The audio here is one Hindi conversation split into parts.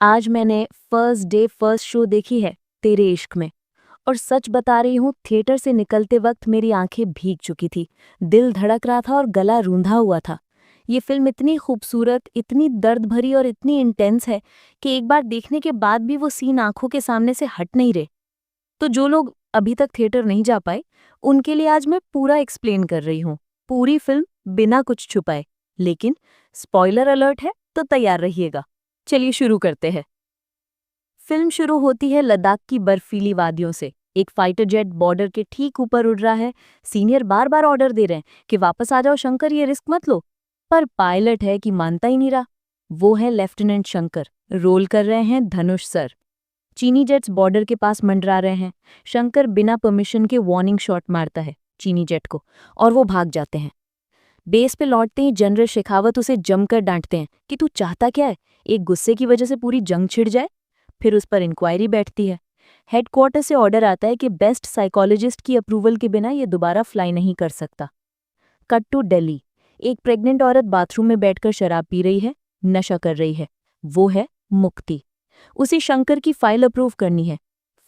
आज मैंने फर्स्ट डे फर्स्ट शो देखी है तेरे इश्क में। और सच बता रही हूँ, थिएटर से निकलते वक्त मेरी आंखें भीग चुकी थी, दिल धड़क रहा था और गला रूंधा हुआ था। ये फिल्म इतनी खूबसूरत, इतनी दर्द भरी और इतनी इंटेंस है कि एक बार देखने के बाद भी वो सीन आंखों के सामने से हट नहीं रहे। तो जो लोग अभी तक थिएटर नहीं जा पाए, उनके लिए आज मैं पूरा एक्सप्लेन कर रही हूँ, पूरी फिल्म बिना कुछ छुपाए। लेकिन स्पॉइलर अलर्ट है, तो तैयार रहिएगा। चलिए शुरू करते हैं। फिल्म शुरू होती है लद्दाख की बर्फीली वादियों से। एक फाइटर जेट बॉर्डर के ठीक ऊपर उड़ रहा है। सीनियर बार बार ऑर्डर दे रहे हैं कि वापस आ जाओ शंकर, ये रिस्क मत लो। पर पायलट है कि मानता ही नहीं रहा। वो है लेफ्टिनेंट शंकर, रोल कर रहे हैं धनुष सर। चीनी जेट्स बॉर्डर के पास मंडरा रहे हैं। शंकर बिना परमिशन के वार्निंग शॉट मारता है चीनी जेट को, और वो भाग जाते हैं। बेस पे लौटते ही जनरल शेखावत उसे जमकर डांटते हैं कि तू चाहता क्या है, एक गुस्से की वजह से पूरी जंग छिड़ जाए। फिर उस पर इंक्वायरी बैठती है। हेडक्वार्टर से ऑर्डर आता है कि बेस्ट साइकोलॉजिस्ट की अप्रूवल के बिना ये दोबारा फ्लाई नहीं कर सकता। Cut to Delhi. एक प्रेग्नेंट औरत बाथरूम में बैठकर शराब पी रही है, नशा कर रही है। वो है मुक्ति। उसे शंकर की फाइल अप्रूव करनी है।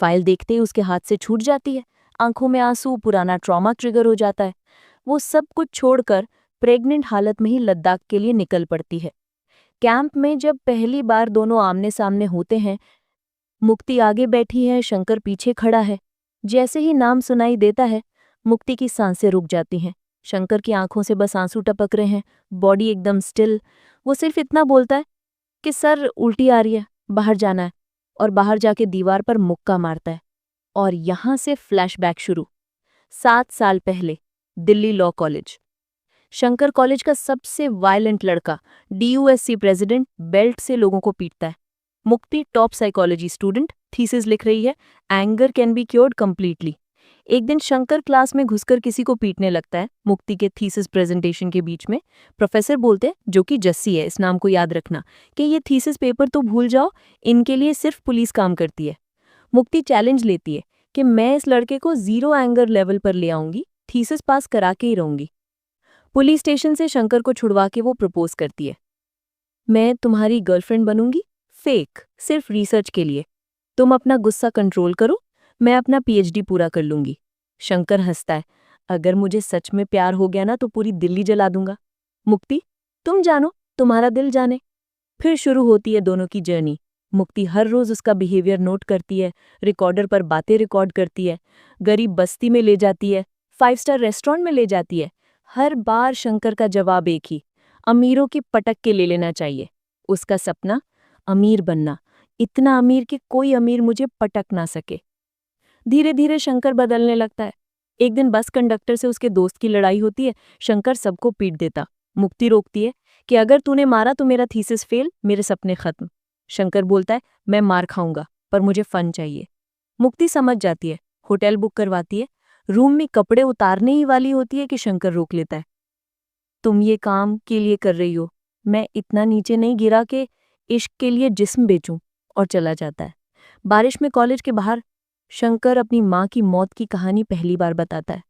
फाइल देखते ही उसके हाथ से छूट जाती है। आंखों में आंसू, पुराना ट्रॉमा ट्रिगर हो जाता है। वो सब कुछ छोड़कर प्रेग्नेंट हालत में ही लद्दाख के लिए निकल पड़ती है। कैंप में जब पहली बार दोनों आमने सामने होते हैं, मुक्ति आगे बैठी है, शंकर पीछे खड़ा है। जैसे ही नाम सुनाई देता है, मुक्ति की सांसें रुक जाती हैं। शंकर की आंखों से बस आंसू टपक रहे हैं, बॉडी एकदम स्टिल। वो सिर्फ इतना बोलता है कि सर उल्टी आ रही है, बाहर जाना है, और बाहर जाके दीवार पर मुक्का मारता है। और यहां से फ्लैशबैक शुरू। 7 साल पहले, Delhi law college. Shankar college का सबसे वायलेंट लड़का, DUSC प्रेसिडेंट, बेल्ट से लोगों को पीटता है। मुक्ति टॉप साइकोलॉजी स्टूडेंट, थीसिस लिख रही है, anger can be cured completely. एक दिन शंकर क्लास में घुसकर किसी को पीटने लगता है मुक्ति के थीसिस प्रेजेंटेशन के बीच में। प्रोफेसर बोलते हैं, जो कि जस्सी है, इस नाम को याद रखना, कि ये थीसिस पेपर तो भूल जाओ, इनके लिए सिर्फ पुलिस काम करती है। मुक्ति चैलेंज लेती है कि मैं इस लड़के को 0 एंगर लेवल पर ले आऊंगी, थीसिस पास करा के ही रहूंगी। पुलिस स्टेशन से शंकर को छुड़वा के वो प्रपोज करती है, मैं तुम्हारी गर्लफ्रेंड बनूंगी, फेक, सिर्फ रिसर्च के लिए। तुम अपना गुस्सा कंट्रोल करो, मैं अपना PhD पूरा कर लूंगी। शंकर हंसता है, अगर मुझे सच में प्यार हो गया ना तो पूरी दिल्ली जला दूंगा। मुक्ति, तुम जानो, तुम्हारा दिल जाने। फिर शुरू होती है दोनों की जर्नी। मुक्ति हर रोज उसका बिहेवियर नोट करती है, रिकॉर्डर पर बातें रिकॉर्ड करती है, गरीब बस्ती में ले जाती है, 5 स्टार रेस्टोरेंट में ले जाती है। हर बार शंकर का जवाब एक ही, अमीरों की पटक के ले लेना चाहिए। उसका सपना, अमीर बनना, इतना अमीर कि कोई अमीर मुझे पटक ना सके। धीरे धीरे शंकर बदलने लगता है। एक दिन बस कंडक्टर से उसके दोस्त की लड़ाई होती है। शंकर सबको पीट देता। मुक्ति रोकती है कि अगर तूने मारा तो मेरा थीसिस फेल, मेरे सपने खत्म। शंकर बोलता है, मैं मार खाऊंगा, पर मुझे फन चाहिए। मुक्ति समझ जाती है, होटल बुक करवाती है। रूम में कपड़े उतारने ही वाली होती है कि शंकर रोक लेता है, तुम ये काम के लिए कर रही हो, मैं इतना नीचे नहीं गिरा कि इश्क के लिए जिस्म बेचूं, और चला जाता है। बारिश में कॉलेज के बाहर शंकर अपनी माँ की मौत की कहानी पहली बार बताता है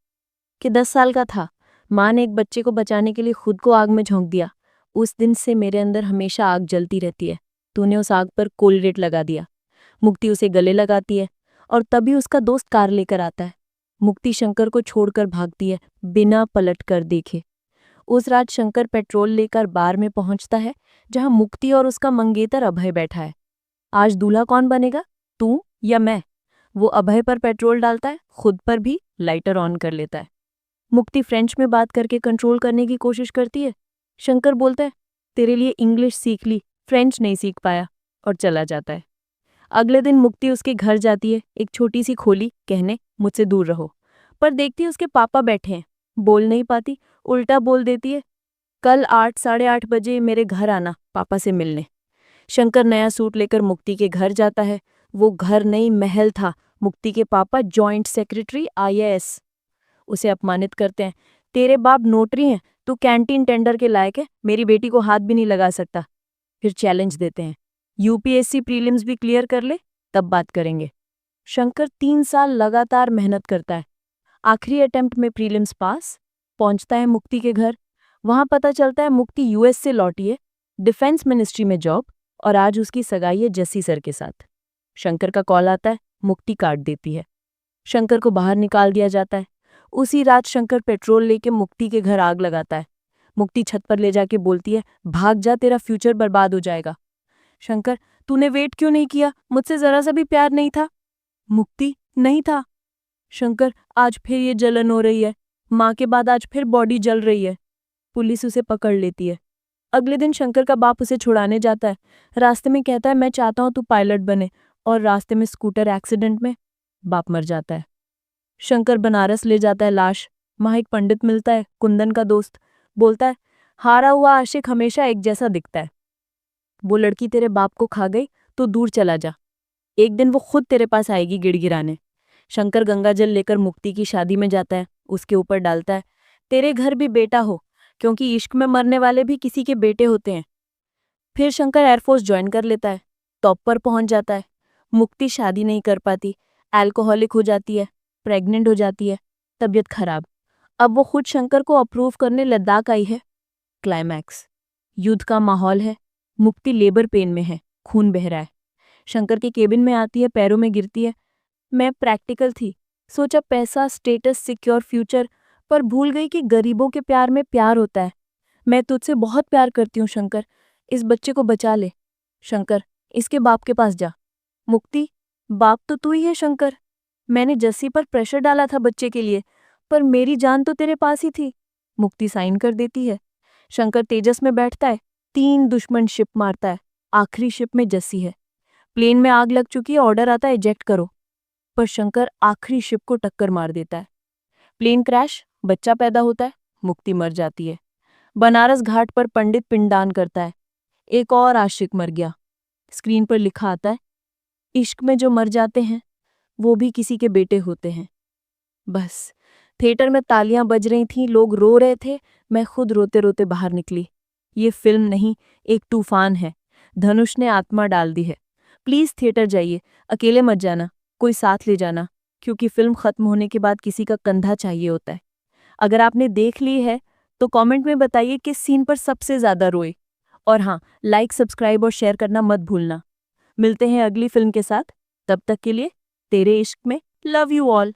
कि 10 साल का था, माँ ने एक बच्चे को बचाने के लिए खुद को आग में झोंक दिया। उस दिन से मेरे अंदर हमेशा आग जलती रहती है, तूने उस आग पर कोलगेट लगा दिया। मुक्ति उसे गले लगाती है, और तभी उसका दोस्त कार लेकर आता है। मुक्ति शंकर को छोड़कर भागती है, बिना पलट कर देखे। उस रात शंकर पेट्रोल लेकर बार में पहुंचता है, जहां मुक्ति और उसका मंगेतर अभय बैठा है। आज दूल्हा कौन बनेगा, तू या मैं? वो अभय पर पेट्रोल डालता है, खुद पर भी लाइटर ऑन कर लेता है। मुक्ति फ्रेंच में बात करके कंट्रोल करने की कोशिश करती है। शंकर बोलता है, तेरे लिए इंग्लिश सीख ली, फ्रेंच नहीं सीख पाया, और चला जाता है। अगले दिन मुक्ति उसके घर जाती है, एक छोटी सी खोली, कहने मुझसे दूर रहो। पर देखती है उसके पापा बैठे हैं। बोल नहीं पाती, उल्टा बोल देती है, कल 8 साढ़े 8 बजे मेरे घर आना पापा से मिलने। शंकर नया सूट लेकर मुक्ति के घर जाता है। वो घर नहीं, महल था। मुक्ति के पापा जॉइंट सेक्रेटरी IAS। उसे अपमानित करते हैं, तेरे बाप नोटरी हैं, तू कैंटीन टेंडर के लायक है, मेरी बेटी को हाथ भी नहीं लगा सकता। फिर चैलेंज देते हैं, UPSC प्रीलिम्स भी क्लियर कर ले, तब बात करेंगे। शंकर 3 साल लगातार मेहनत करता है। आखिरी अटेम्प्ट में प्रीलिम्स पास। पहुंचता है मुक्ति के घर। वहां पता चलता है मुक्ति US से लौटी है, डिफेंस मिनिस्ट्री में जॉब, और आज उसकी सगाई है जस्सी सर के साथ। शंकर का कॉल आता है, मुक्ति काट देती है। शंकर को बाहर निकाल दिया जाता है। उसी रात शंकर पेट्रोल लेके मुक्ति के घर आग लगाता है। मुक्ति छत पर ले जाके बोलती है, भाग जा, तेरा फ्यूचर बर्बाद हो जाएगा। शंकर, तूने वेट क्यों नहीं किया? मुझसे जरा सा भी प्यार नहीं था? मुक्ति, नहीं था। शंकर, आज फिर ये जलन हो रही है। माँ के बाद आज फिर बॉडी जल रही है। पुलिस उसे पकड़ लेती है। अगले दिन शंकर का बाप उसे छुड़ाने जाता है। रास्ते में कहता है, मैं चाहता हूं तू पायलट बने, और रास्ते में स्कूटर एक्सीडेंट में बाप मर जाता है। शंकर बनारस ले जाता है लाश। वहां एक पंडित मिलता है, कुंदन का दोस्त। बोलता है, हारा हुआ आशिक हमेशा एक जैसा दिखता है। वो लड़की तेरे बाप को खा गई तो दूर चला जा, एक दिन वो खुद तेरे पास आएगी गिड़गिड़ाने। शंकर गंगाजल लेकर मुक्ति की शादी में जाता है, उसके ऊपर डालता है, तेरे घर भी बेटा हो, क्योंकि इश्क में मरने वाले भी किसी के बेटे होते हैं। फिर शंकर एयरफोर्स ज्वाइन कर लेता है, टॉप पर पहुंच जाता है। मुक्ति शादी नहीं कर पाती, अल्कोहलिक हो जाती है, प्रेग्नेंट हो जाती है, तबीयत खराब। अब वो खुद शंकर को अप्रूव करने लद्दाख आई है। क्लाइमैक्स, युद्ध का माहौल है। मुक्ति लेबर पेन में है, खून बह रहा है। शंकर के केबिन में आती है, पैरों में गिरती है। मैं प्रैक्टिकल थी, सोचा पैसा, स्टेटस, सिक्योर फ्यूचर, पर भूल गई कि गरीबों के प्यार में प्यार होता है। मैं तुझसे बहुत प्यार करती हूँ शंकर, इस बच्चे को बचा ले। शंकर, इसके बाप के पास जा। मुक्ति, बाप तो तू ही है शंकर। मैंने जस्सी पर प्रेशर डाला था बच्चे के लिए, पर मेरी जान तो तेरे पास ही थी। मुक्ति साइन कर देती है। शंकर तेजस में बैठता है, 3 दुश्मन शिप मारता है। आखिरी शिप में जस्सी है। प्लेन में आग लग चुकी है, ऑर्डर आता है इजेक्ट करो, पर शंकर आखिरी शिप को टक्कर मार देता है। प्लेन क्रैश, बच्चा पैदा होता है, मुक्ति मर जाती है। बनारस घाट पर पंडित पिंडदान करता है। एक और आशिक मर गया। स्क्रीन पर लिखा आता है, इश्क में जो मर जाते हैं वो भी किसी के बेटे होते हैं। बस, थिएटर में तालियां बज रही थीं, लोग रो रहे थे, मैं खुद रोते रोते बाहर निकली। ये फिल्म नहीं, एक तूफान है। धनुष ने आत्मा डाल दी है। प्लीज थिएटर जाइए, अकेले मत जाना, कोई साथ ले जाना, क्योंकि फिल्म खत्म होने के बाद किसी का कंधा चाहिए होता है। अगर आपने देख ली है तो कमेंट में बताइए किस सीन पर सबसे ज्यादा रोए। और हाँ, लाइक, सब्सक्राइब और शेयर करना मत भूलना। मिलते हैं अगली फिल्म के साथ, तब तक के लिए तेरे इश्क में। Love you all.